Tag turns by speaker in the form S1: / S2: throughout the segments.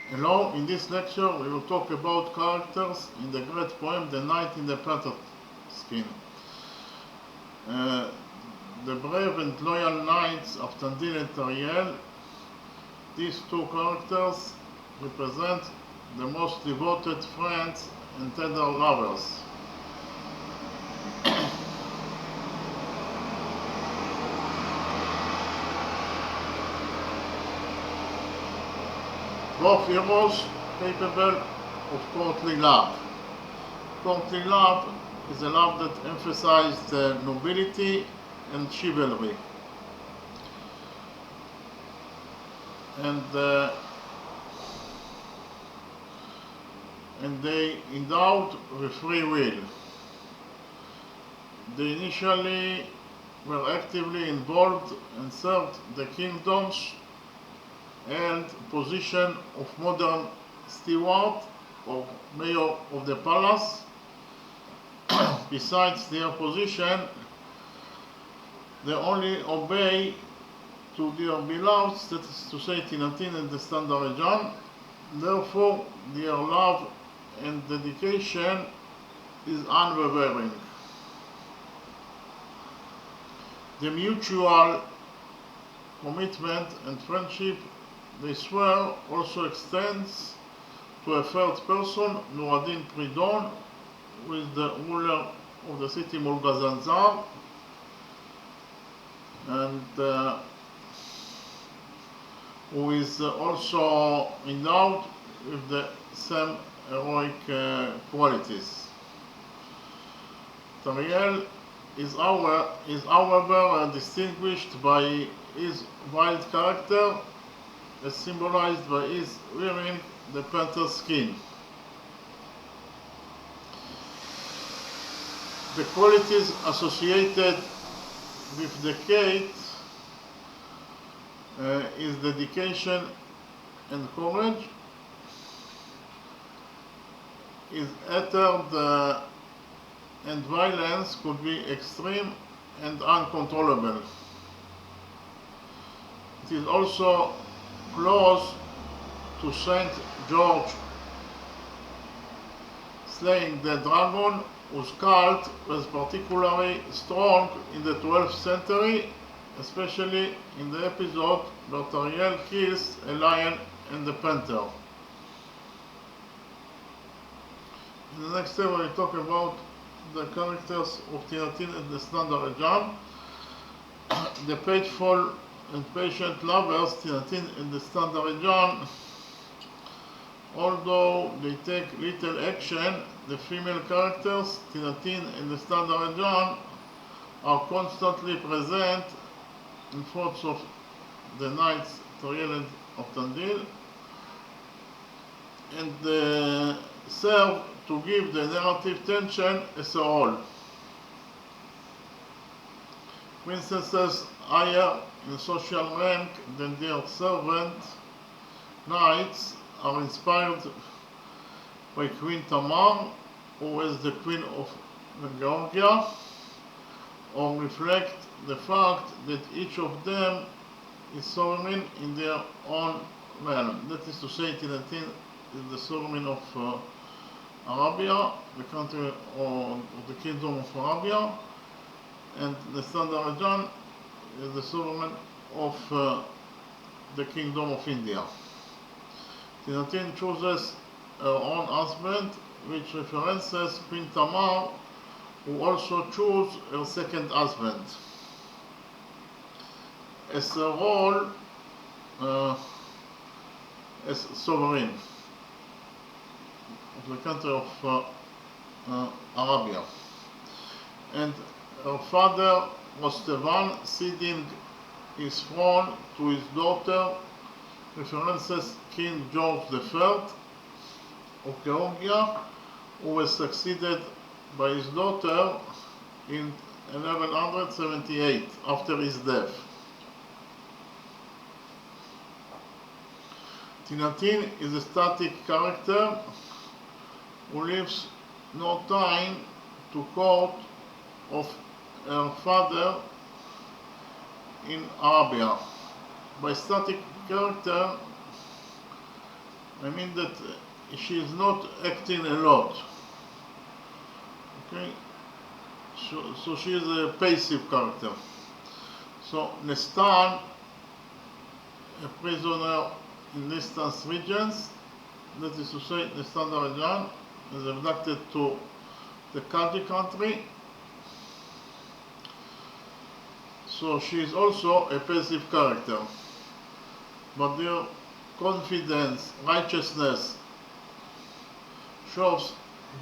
S1: Hello, in this lecture we will talk about characters in the great poem The Knight in the Panter's Skin. Uh, the brave and loyal knights Avtandil and Tariel, these two characters represent the most devoted friends and tender lovers. Both heroes capable of courtly love. Courtly love is a love that emphasizes nobility and chivalry. And they endowed with free will. They initially were actively involved and served the kingdoms and position of modern steward or mayor of the palace. Besides their position, they only obey to their beloveds, that is to say Tinatin and Nestan. Therefore, their love and dedication is unwavering. The mutual commitment and friendship they swear also extends to a third person, Nuradin Pridon, who is the ruler of the city Mulgazanzar, and who is also endowed with the same heroic qualities. Tariel is however distinguished by his wild character, as symbolized by his wearing the Panter's skin. The qualities associated with the Kate is dedication and courage. His hatred and violence could be extreme and uncontrollable. It is also close to Saint George slaying the dragon, whose cult was particularly strong in the 12th century, especially in the episode where Tariel kills a lion and a panther. In the next step, we will talk about the characters of Tinatin and Nestan. The faithful and patient lovers, Tinatin and Nestan, although they take little action, the female characters, Tinatin and Nestan, are constantly present in thoughts of the knights Tariel and Avtandil, and serve to give the narrative tension as a whole. Princesses higher in social rank than their servant knights are inspired by Queen Tamar, who is the Queen of Georgia, or reflect the fact that each of them is sovereign in their own realm. That is to say, Tinatin is the sovereign of Arabia, the country of the kingdom of Arabia, and Nestan is the sovereign of the kingdom of India. Tinatin chooses her own husband, which references Queen Tamar, who also chose her second husband. As a role as sovereign of the country of Arabia. And her father Rostevan ceding his throne to his daughter references King George III of Georgia, who was succeeded by his daughter in 1178 after his death. Tinatin is a static character who leaves no time to court of her father in Arabia. By static character, I mean that she is not acting a lot. Okay, so she is a passive character. So Nestan, a prisoner in Nestan's regions, that is to say, Nestan Darajan, is abducted to the Kadi country. So she is also a passive character. But their confidence, righteousness, shows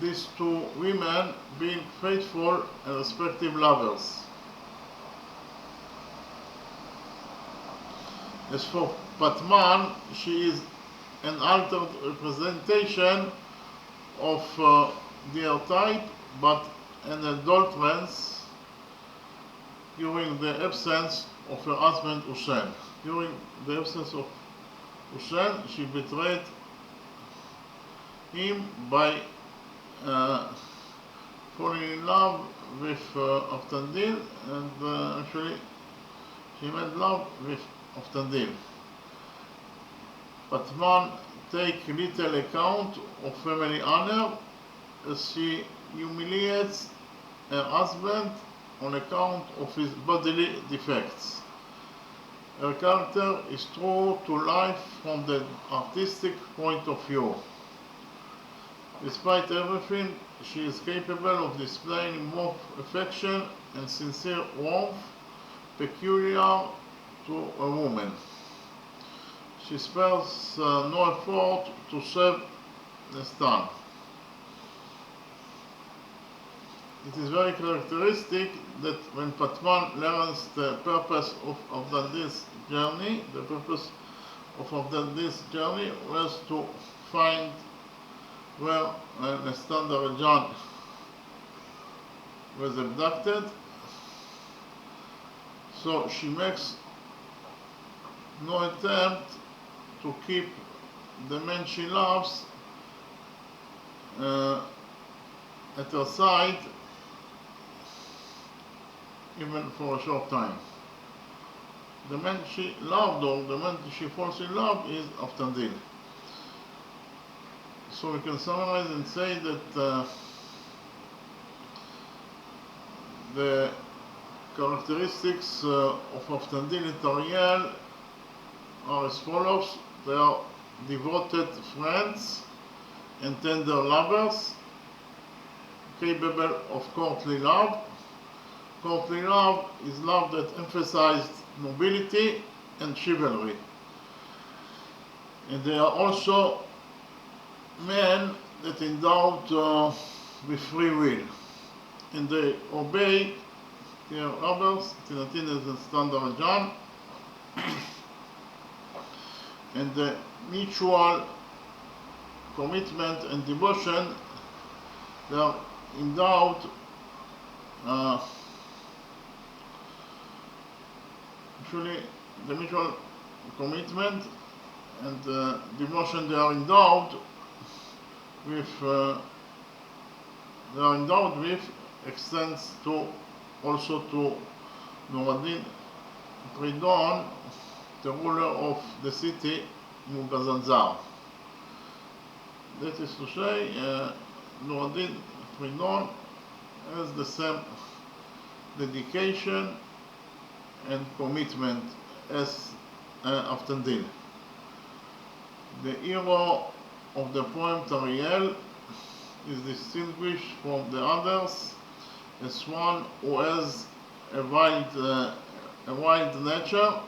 S1: these two women being faithful and respective lovers. As for Patman, she is an altered representation of their type, but an adulteress during the absence of her husband Hussein. During the absence of Hussein, she betrayed him by falling in love with Avtandil, and actually she made love with Avtandil. Patman takes little account of family honor as she humiliates her husband on account of his bodily defects. Her character is true to life from the artistic point of view. Despite everything, she is capable of displaying more affection and sincere warmth peculiar to a woman. She spares no effort to save Nestan. It is very characteristic that when Patman learns the purpose of Avtandil's journey, was to find where Nestan Darajan was abducted. So she makes no attempt to keep the man she loves at her side even for a short time. The man she loved, or the man she falls in love, is Avtandil. So we can summarize and say that the characteristics of Avtandil and Tariel are as follows. They are devoted friends and tender lovers, capable of courtly love. Courtly love is love that emphasized nobility and chivalry. And they are also men that endowed with free will. And they obey their lovers, Tinatin and Nestan Darajan, and the mutual commitment and devotion, they are endowed actually the mutual commitment and devotion they are endowed with extends to also to Nuruddin Tridon, the ruler of the city Mugazanzar. That is to say, Nuruddin Tridon has the same dedication and commitment as Avtandil. The hero of the poem Tariel is distinguished from the others as one who has a wild nature,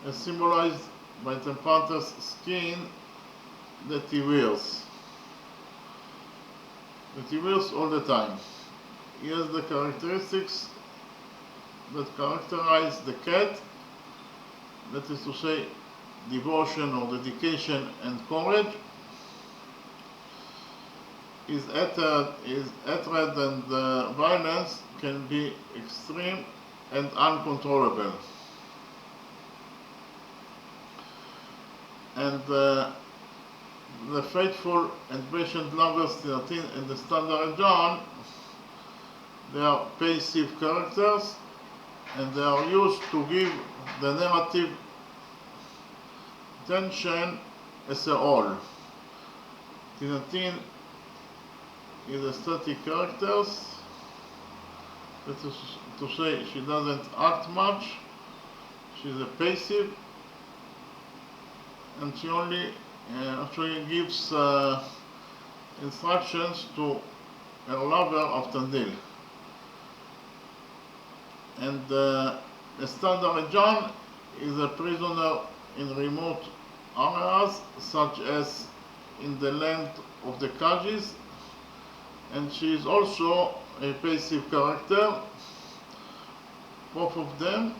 S1: as symbolized by the Panter'S skin that he wears all the time. He has the characteristics that characterize the cat, that is to say, devotion or dedication and courage. His hatred and violence can be extreme and uncontrollable. And the faithful and patient lovers Tinatin and Nestan Darajan, they are passive characters, and they are used to give the narrative tension as a whole. Tinatin is a static character, that is to say she doesn't act much, she's a passive, and she only actually gives instructions to her lover Avtandil. And Nestan is a prisoner in remote areas, such as in the land of the Kajis, and she is also a passive character. Both of them,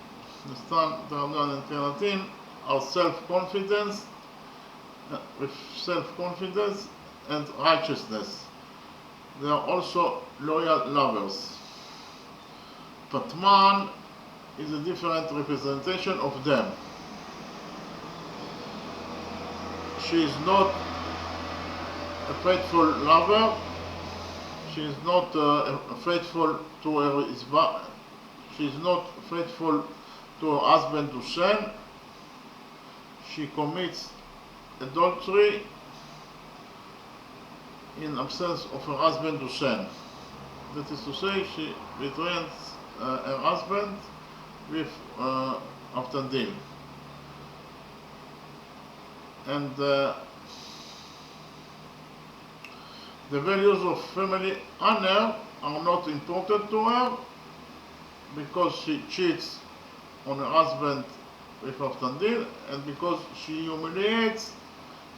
S1: Nestan, Tariel, and Tinatin, are with self-confidence and righteousness. They are also loyal lovers. But man is a different representation of them. She is not a faithful lover. She is not faithful to her. She is not faithful to her husband Hussein. She commits adultery in absence of her husband Hussein. That is to say, she betrays her husband with Avtandil. And the values of family honor are not important to her, because she cheats on her husband with Avtandil, and because she humiliates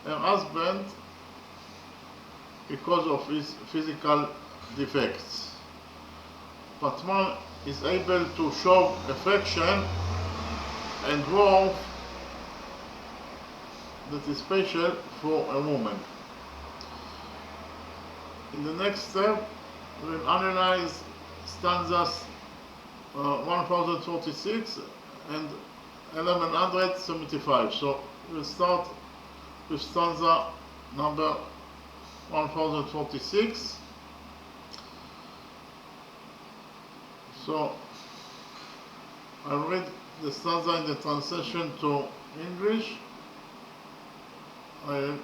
S1: her husband because of his physical defects. But man is able to show affection and warmth that is special for a woman. In the next step, we will analyze stanzas 1046 and 1175. So we'll start with stanza number 1046. So I'll read the stanza in the translation to English. I'll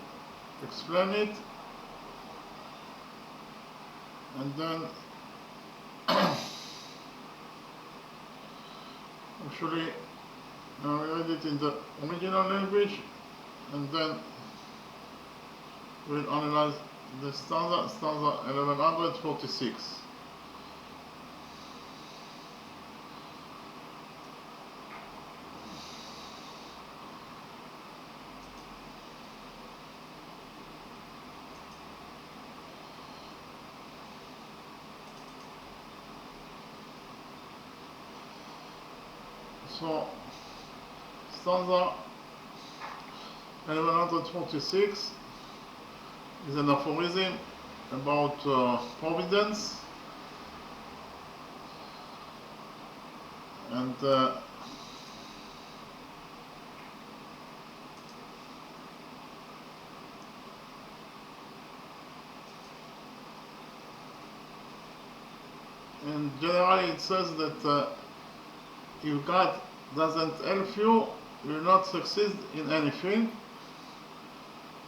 S1: explain it, and then actually I'll read it in the original language, and then we'll analyze the stanza 1146. So, stanza 1146 is an aphorism about providence, and generally it says that if God doesn't help you, you will not succeed in anything.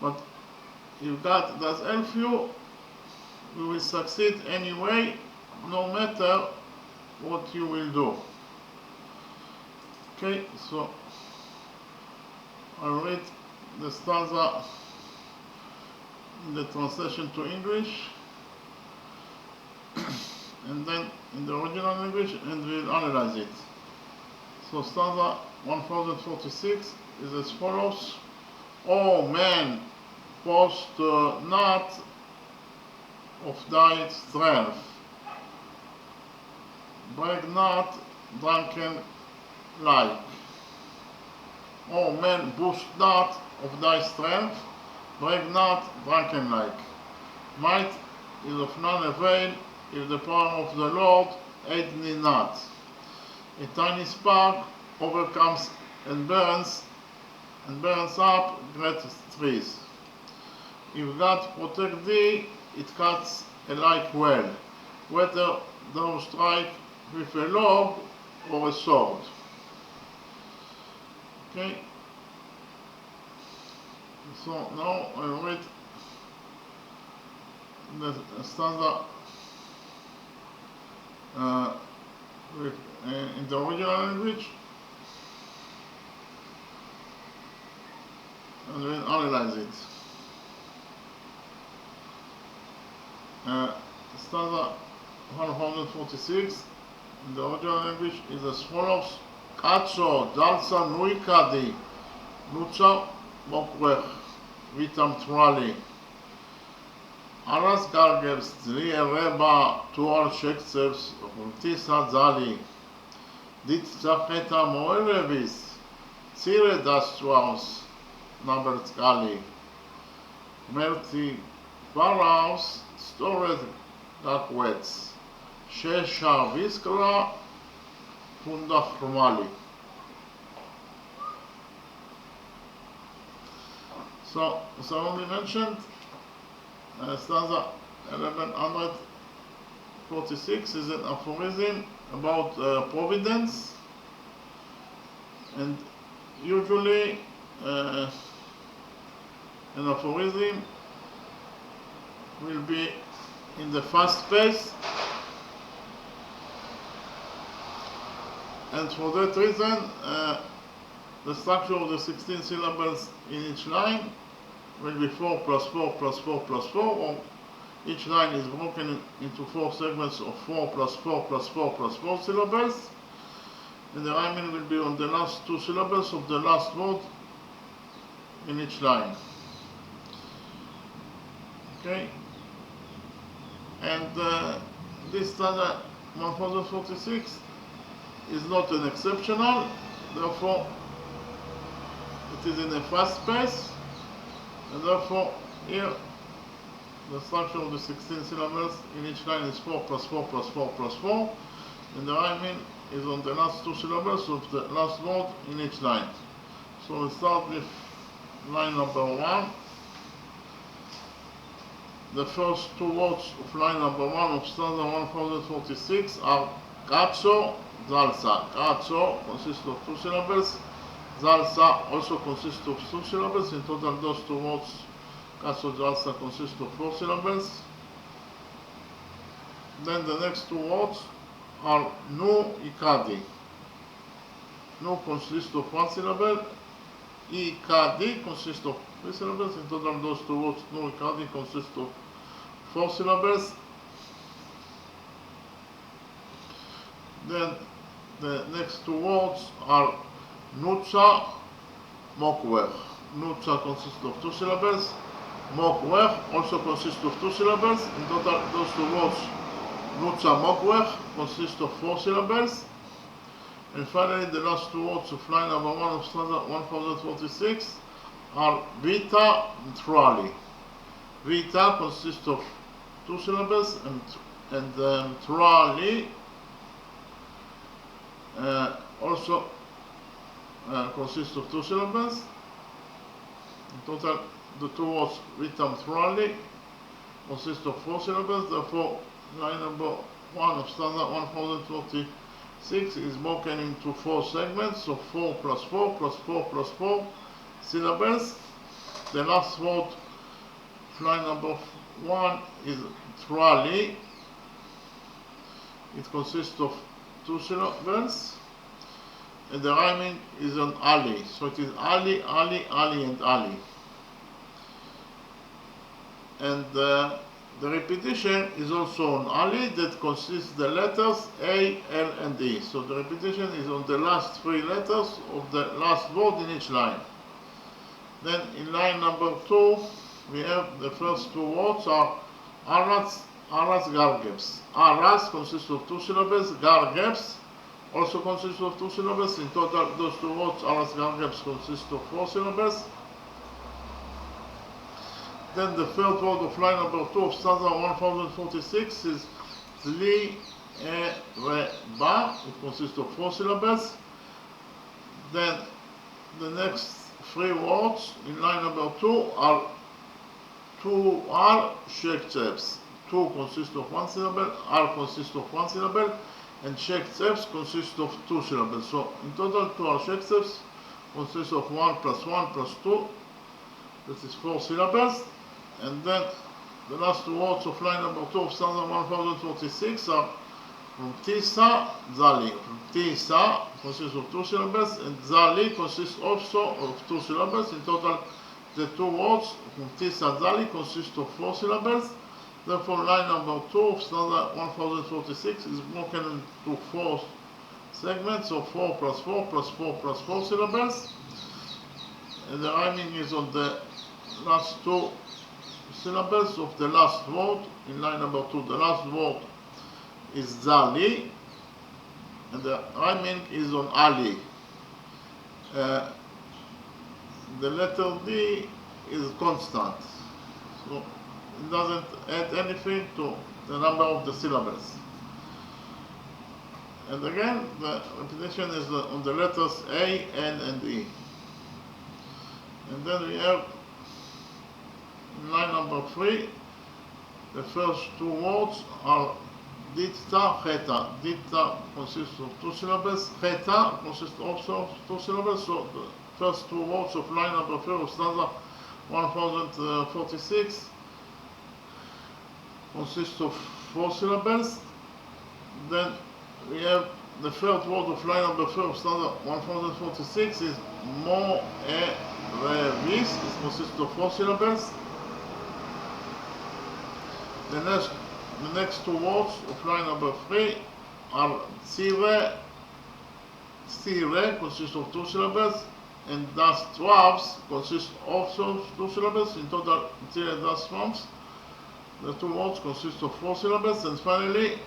S1: But if God does help you, you will succeed anyway, no matter what you will do. Okay, so I'll read the stanza in the translation to English, and then in the original language, and we'll analyze it. So stanza 1046 is as follows. O man, boast not of thy strength. Brag not drunken like. O man, boast not of thy strength. Brag not drunken like. Might is of none avail if the power of the Lord aid thee not. A tiny spark overcomes and burns up great trees. If God protect thee, it cuts alike well, whether thou strike with a log or a sword. Okay? So now I read the stanza in the original language and then analyze it. Stanza 146 in the original language is as follows: Kacho, Dalsa, Nuikadi, Nucha, Mokwech, Vitam Trali, Aras Gargebs, Zli Reba, Tual Sheksevs, Tisa Zali, Dit Zafeta Moerevis, Cire Dastuaus, Nabertzgali, Merti Varaus, Stored Darkwets, Shesha Viskra, Funda Chromali. So, as I already mentioned, stanza 1146 is an aphorism about providence, and usually an aphorism will be in the fast pace, and for that reason the structure of the 16 syllables in each line will be 4 plus 4 plus 4 plus 4, or each line is broken into 4 segments of 4 plus 4 plus 4 plus 4 syllables, and the rhyming will be on the last 2 syllables of the last word in each line. Okay, and this stanza 1046 is not an exceptional, therefore it is in a fast pace, and therefore here the structure of the 16 syllables in each line is 4 plus 4 plus 4 plus 4, and the rhyming is on the last 2 syllables of the last word in each line. So we start with line number 1. The first 2 words of line number 1 of stanza 1046 are Kacho, Zalsa. Kacho consists of 2 syllables. Zalsa also consists of 2 syllables. In total, those 2 words, Kacho, Zalsa, consist of 4 syllables. Then the next 2 words are Nu, Ikadi. Nu consists of 1 syllable. Ikadi consists of 3 syllables. In total, those 2 words, Nu, Ikadi, consist of 4 syllables. Then the next 2 words are Nucha, Mokwer. Nucha consists of 2 syllables. Mokwer also consists of 2 syllables. In total, those 2 words, Nucha, Mokwer, consist of 4 syllables. And finally, the last 2 words of line number 1 of stanza 1046 are Vita and Trali. Vita consists of 2 syllables, and Trali also consists of 2 syllables. In total, the 2 words Vita and Trali consist of 4 syllables. Therefore, line number 1 of stanza 1046 is broken into 4 segments of 4 plus 4 plus 4 plus 4 syllables. The last word, line number 1, is Trali. It consists of 2 syllables, and the rhyming is on Ali. So it is Ali, Ali, Ali, and Ali. And the repetition is also on Ali, that consists the letters A, L, and E. So the repetition is on the last 3 letters of the last word in each line. Then in line number 2, we have the first 2 words are Aras, Gargebs. Aras consists of 2 syllables. Gargebs also consists of 2 syllables. In total, those 2 words, Aras, Gargebs, consist of 4 syllables. Then the third word of line number 2 of stanza 1046 is Zli, Re, Ba. It consists of 4 syllables. Then the next 3 words in line number 2 are Tu, Ar, Shekchevs. Tu consists of 1 syllable, Ar consists of 1 syllable, and Shekchevs consists of 2 syllables. So in total, Tu, Ar, Shekchevs consists of 1 plus 1 plus 2 that is 4 syllables, and then the last two words of line number 2 of stanza 1046 are from Tisa, Zali. From Tisa consists of 2 syllables, and Zali consists also of 2 syllables. In total, the two words from Tisa, Zali consist of 4 syllables. Therefore, line number 2 of stanza 1046 is broken into 4 segments, so 4 plus 4 plus 4 plus 4 syllables. And the rhyming is on the last 2 syllables of the last word in line number 2. The last word is Zali, and the rhyming is on Ali. The letter D is constant, so it doesn't add anything to the number of the syllables. And again, the repetition is on the letters A, N, and E. And then we have in line number 3, the first 2 words are Ditta, Cheta. Ditta consists of 2 syllables, Cheta consists also of 2 syllables, so the first 2 words of line number 3 of stanza 1046 consist of 4 syllables. Then we have the third word of line number 3 of stanza 1046 is Mo, E, Re, Vis. It consists of 4 syllables. The next 2 words of line number 3 are Tsire. Tsire consists of 2 syllables, and Das Twavs consists also of 2 syllables. In total, Tsire, Das Twavs, the 2 words consist of 4 syllables. And finally,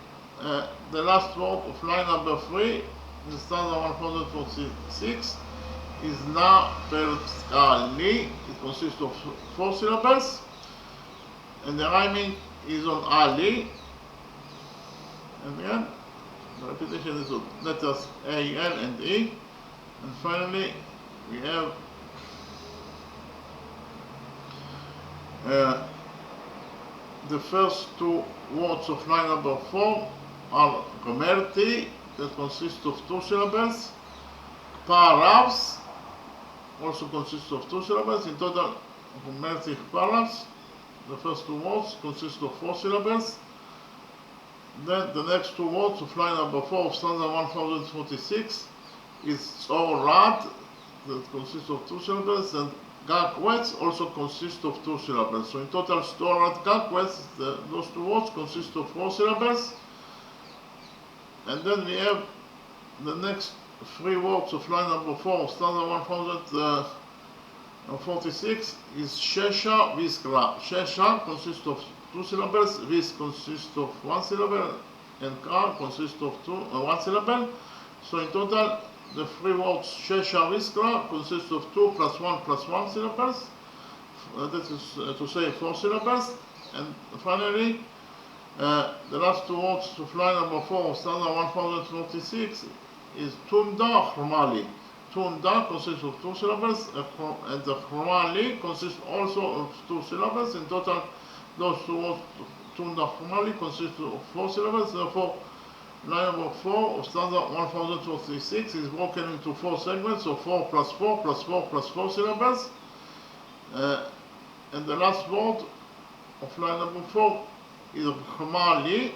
S1: the last word of line number 3 in stanza 1046 is Na Perskali. It consists of 4 syllables, and the rhyming is on Ali. And again, the repetition is of letters A, L, and E. And finally, we have the first 2 words of line number 4 are Gomerti, that consists of 2 syllables. Paravs also consists of 2 syllables. In total, Gomerti Paravs, the first 2 words consist of 4 syllables. Then the next 2 words of line number 4 of stanza 1046 is Tzorad, that consists of 2 syllables, and Gakwetz also consists of 2 syllables. So in total, Tzorad, Gakwetz, those 2 words consist of 4 syllables. And then we have the next 3 words of line number 4 of stanza 1046 is Shesha, Viskra. Shesha consists of 2 syllables, Vis consists of 1 syllable, and Kra consists of 1 syllable. So in total, the 3 words Shesha, Viskra consist of 2 plus 1 plus 1 syllables. That is to say 4 syllables. And finally, the last 2 words of line number 4 of stanza 1046 is Tunda, Chromali. Tunda consists of 2 syllables, and the Chromali consists also of 2 syllables. In total, those 2 words, Tunda, Chromali, consist of 4 syllables. Therefore, line number 4 of stanza 1046 is broken into 4 segments, so 4 plus 4 plus 4 plus 4 syllables. And the last word of line number 4 is Chromali.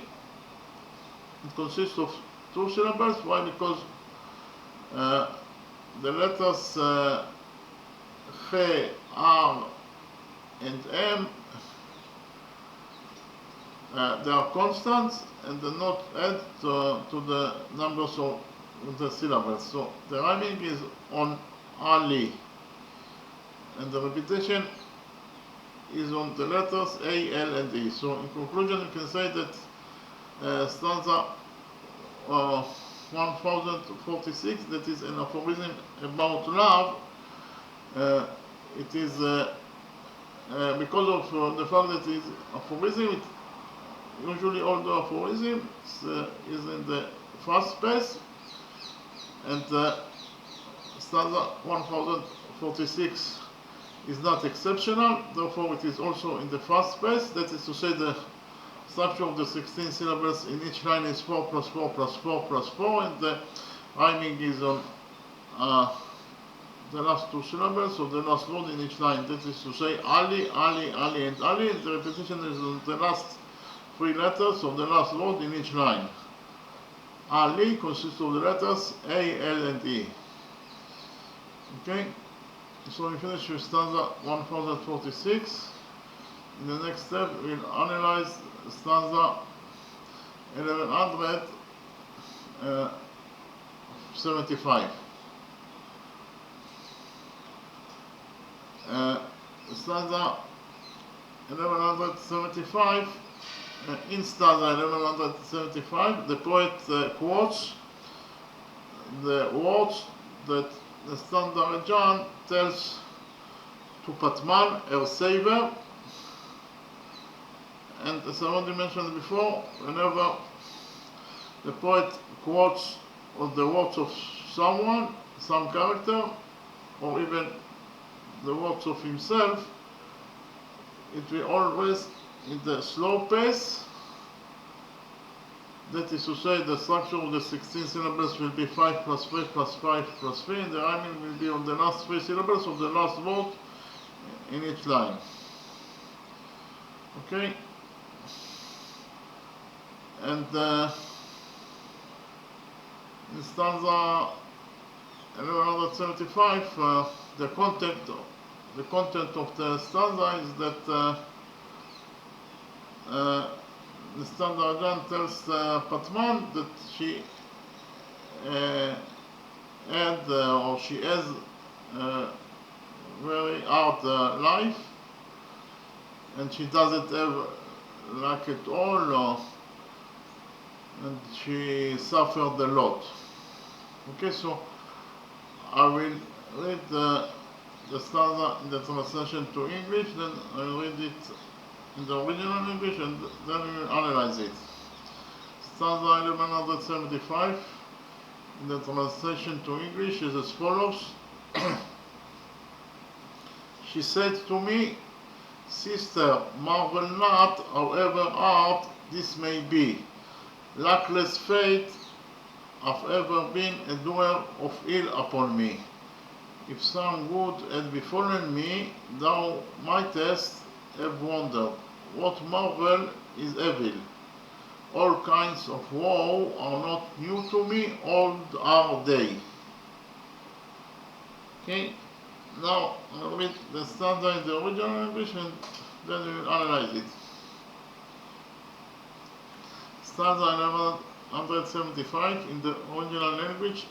S1: It consists of 2 syllables. Why? Because the letters Che, R, and M, they are constants and do not add to the numbers of the syllables. So the rhyming is on Ali, and the repetition is on the letters A, L, and E. So in conclusion, you can say that stanza 1046, that is an aphorism about love, it is because of the fact that it is aphorism, usually all the aphorisms is in the fast pace, and stanza 1046 is not exceptional. Therefore, it is also in the fast pace. That is to say, the structure of the 16 syllables in each line is 4 plus 4 plus 4 plus 4, and the rhyming is on the last two syllables of the last word in each line. That is to say, Ali, Ali, Ali, and Ali. The repetition is the last three letters of the last word in each line. Ali consists of the letters A, L, and E. Okay, so we finish with stanza 1046. In the next step, we'll analyze stanza 1175. Stanza 1175. In stanza 1175, the poet quotes the words that Nestan tells to Patman, her savior. And as I already mentioned before, whenever the poet quotes the words of someone, some character, or even the words of himself, it will always in the slow pace. That is to say, the structure of the 16 syllables will be 5 plus 3 plus 5 plus 3, and the rhyming will be on the last 3 syllables of the last word in each line. Okay? And in stanza 1175, the content of the stanza is that Nestan tells Patman that she she has very hard life, and she doesn't have luck at all, and she suffered a lot. Okay, so I will read the stanza in the translation to English, then I will read it in the original English, and then we will analyze it. Stanza 1175 in the translation to English is as follows. She said to me, "Sister, marvel not, however hard this may be. Luckless fate hath ever been a doer of ill upon me. If some good had befallen me, thou mightest have wondered. What marvel is evil? All kinds of woe are not new to me, old are they." Okay, now I'll read the stanza in the original English, and then we will analyze it. Stanza 1175 in the original language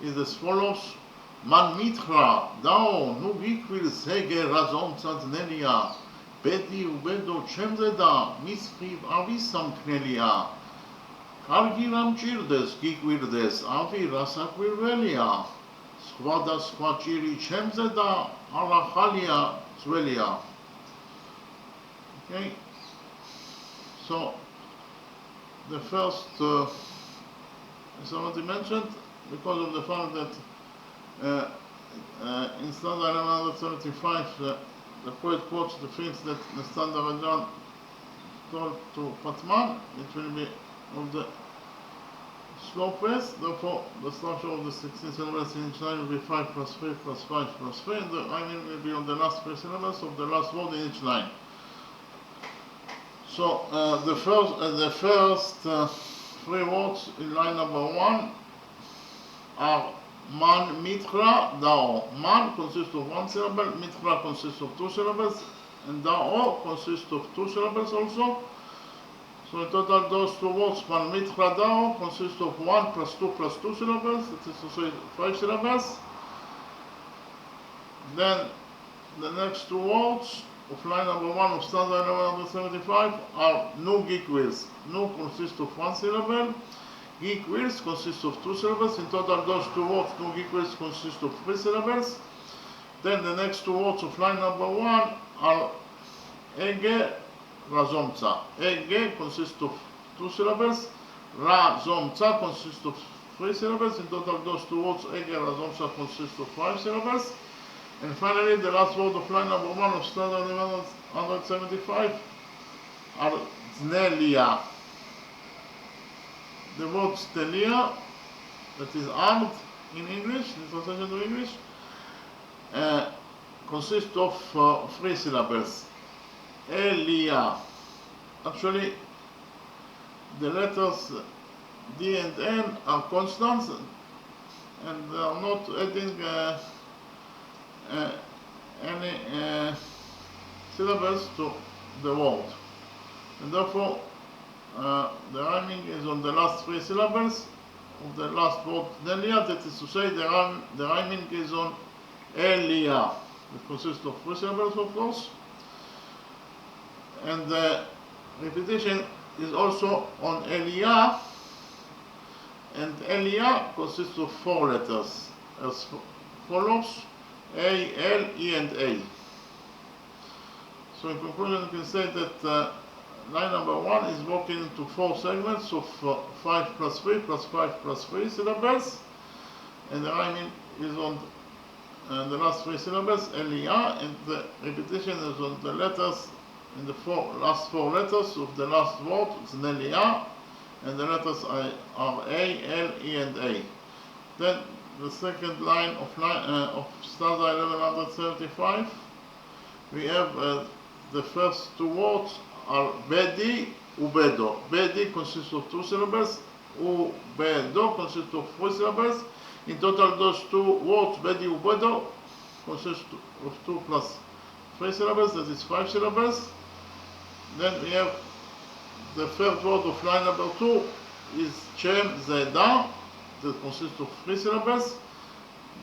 S1: is as follows. Man mitra, thou nugikvil sege razon tzadnelia, bedi ubedo chemzeda, mispriv avisam knelia, kargiram chirdes, gikvirdes, avi rasakvirvelia, svada svachiri chemzeda, arachalia zwelia. Okay, so the first, as I already mentioned, because of the fact that in stanza 1175 the poet quotes the things that Nestan told to Patman, it will be of the slow pace. Therefore, the structure of the 16 syllables in each line will be 5 plus 3 plus 5 plus 3, and the rhyming will be on the last 3 syllables of the last word in each line. So the first 3 words in line number 1 are Man mitra, thou. Man consists of 1 syllable, mitra consists of 2 syllables, and thou consists of 2 syllables also. So in total, those 2 words, man mitra, thou, consist of 1 plus 2 plus 2 syllables, that is to say 5 syllables. Then the next 2 words of line number 1 of stanza 1175 are no geek wheels. No consists of 1 syllable. Geek wheels consist of 2 syllables. In total, those 2 words, no geek wheels, consist of 3 syllables. Then the next 2 words of line number 1 are ege, razomca. Ege consists of 2 syllables. Razomca consists of 3 syllables. In total, those 2 words, ege, razomca, consist of 5 syllables. And finally, the last word of line number 1 of stanza 1175 are znelia. The word stelia, that is hard in English, in translation to English, consists of 3 syllables. Elia. Actually, the letters D and N are constants and they are not adding any syllables to the word. And therefore, the rhyming is on the last 3 syllables of the last word Elia. That is to say, the rhyming is on Elia. It consists of 3 syllables, of course. And the repetition is also on Elia. And Elia consists of 4 letters as follows: A, L, E, and A. So in conclusion, you can say that line number 1 is broken into 4 segments of 5 plus 3 plus 5 plus 3 syllables, and the rhyming is on the last 3 syllables, Elia, and the repetition is on the letters in the last 4 letters of the last word, it's Elia, and the letters are A, L, E, and A. Then the second line of staza 1175, we have the first 2 words are Bedi, Ubedo. Bedi consists of 2 syllables, Ubedo consists of 3 syllables. In total, those 2 words, Bedi, Ubedo, consist of 2 plus 3 syllables, that is 5 syllables. Then we have the third word of line number 2 is Chem Zeda, that consists of 3 syllables.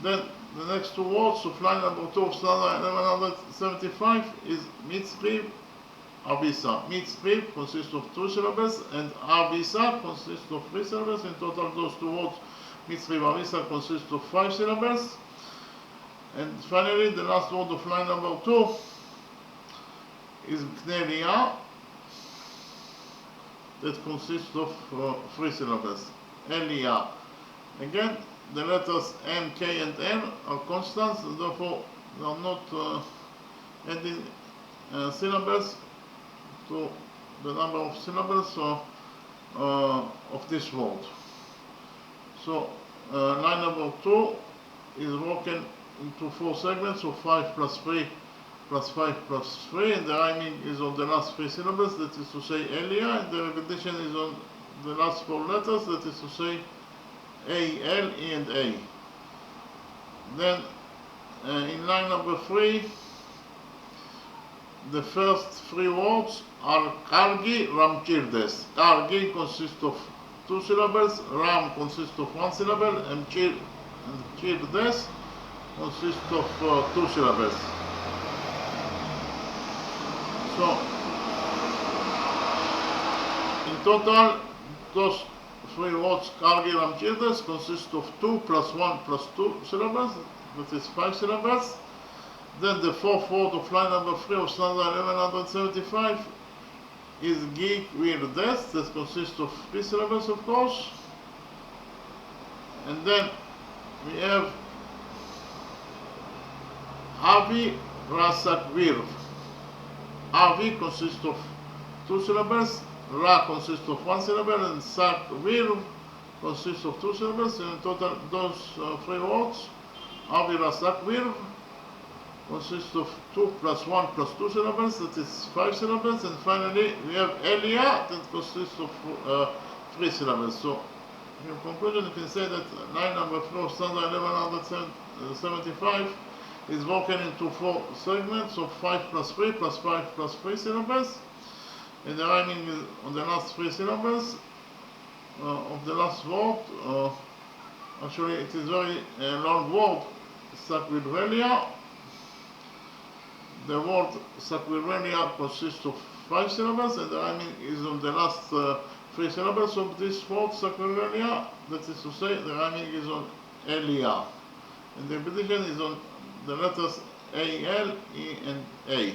S1: Then the next 2 words of line number 2 of staza 1175 is Mitzrib, Avisa. Mitzrib consists of 2 syllables and Avisa consists of 3 syllables. In total, those 2 words, Mitzrib, Avisa, consist of 5 syllables. And finally, the last word of line number 2 is Knelia, that consists of 3 syllables. Elia. Again, the letters M, K, and N are constants, and therefore they are not adding syllables to the number of syllables of this word. So line number 2 is broken into 4 segments of 5 plus 3 plus 5 plus 3, and the rhyming is on the last 3 syllables, that is to say Elia, and the repetition is on the last 4 letters, that is to say A, L, E, and A. Then in line number 3, the first 3 words are Kargi, Ramchirdes. Kargi consists of 2 syllables, Ram consists of 1 syllable, and Chirdes consists of 2 syllables. So, in total, those 3 words, Kargi, Ramchirdes, consist of 2 plus 1 plus 2 syllables, that is 5 syllables. Then the 4th word of line number 3 of staza 1175 is Gig, Virdes, that consists of 3 syllables, of course. And then we have Avi, Rasak, Virv. Avi consists of 2 syllables, Ra consists of 1 syllable, and Sak, Virv consists of 2 syllables. In total, those 3 words, Avi, Rasak, Virv, consists of 2 plus 1 plus 2 syllables, that is 5 syllables. And finally, we have Elia, that consists of 3 syllables. So, in conclusion, you can say that line number 4, staza 1175, is broken into 4 segments of 5 plus 3 plus 5 plus 3 syllables, and the rhyming is on the last 3 syllables of the last word. Actually, it is very long word, Sakvirvelia. The word Sakvirvelia consists of 5 syllables, and the rhyming is on the last 3 syllables of this word, Sakvirvelia. That is to say, the rhyming is on Elia, and the repetition is on the letters A, L, E, and A.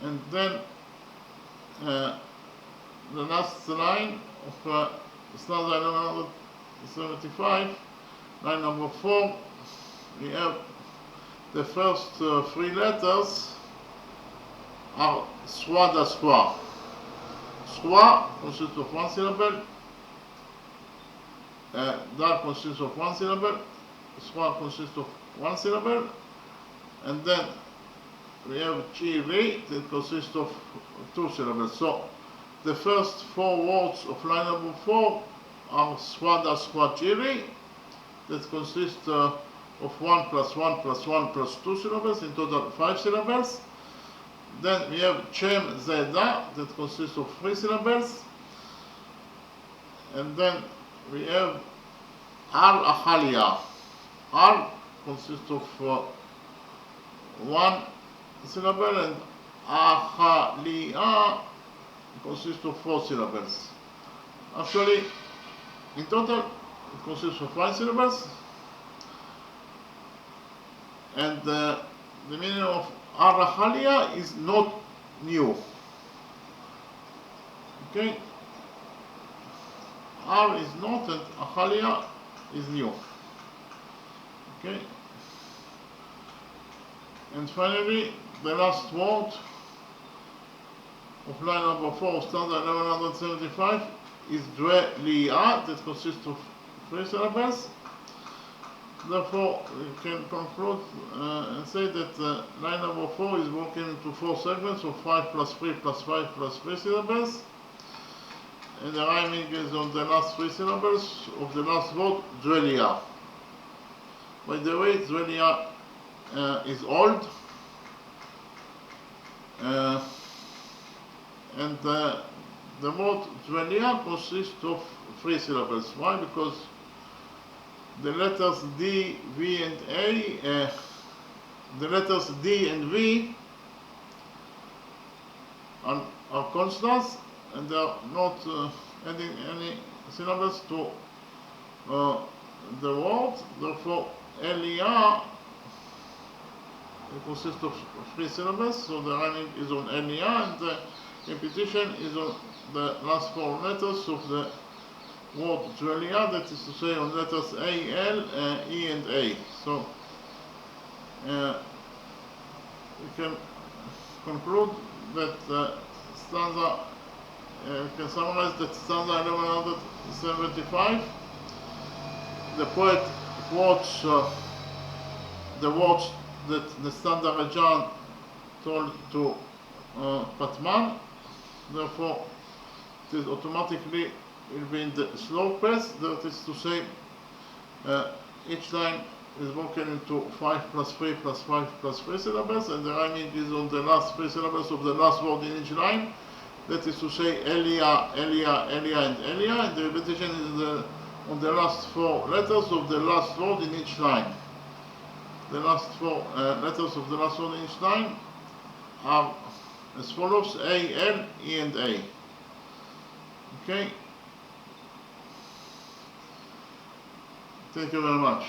S1: And then the last line of staza 1175, line number 4, we have the first 3 letters are Swada Swa. Swa consists of 1 syllable, Dar consists of 1 syllable, Swa consists of one syllable, and then we have chiri that consists of two syllables. So the first four words of line number 4 are swada swachiri, that consists of 1 plus 1 plus 1 plus 2 syllables, in total 5 syllables. Then we have chem zeda, that consists of 3 syllables. And then we have al achalia. Al consists of 1 syllable, and achalia consists of 4 syllables. Actually, in total, it consists of 5 syllables. And the meaning of Arahalia is not new. Okay? Ar is not, and Ahalia is new. Okay? And finally, the last word of line number 4, stanza 1175, is dwe-li'a, that consists of 3 syllables. Therefore, we can conclude and say that line number 4 is broken into 4 segments of 5 plus 3 plus 5 plus 3 syllables. And the rhyming is on the last 3 syllables of the last word, dwe-li'a. By the way, dwe-li'a is old. And the word dwe-li'a consists of 3 syllables. Why? Because the letters D, V, and A, the letters D and V are consonants, and they are not adding any syllables to the word. Therefore, Elia consists of 3 syllables, so the rhyming is on Elia, and the repetition is on the last 4 letters of the word dwe-li'a, that is to say on letters A, L, E, and A. So we can conclude that stanza, we can summarize that stanza 1175, the poet quotes the words that Nestan told to Patman. Therefore, it is automatically will be in the slow pace, that is to say each line is broken into 5 plus 3 plus 5 plus 3 syllables, and the rhyming is on the last 3 syllables of the last word in each line, that is to say Elia, Elia, Elia, and Elia, and the repetition is on the last 4 letters of the last word in each line. The last 4 letters of the last word in each line are as follows: A, L, E, and A. Okay? Thank you very much.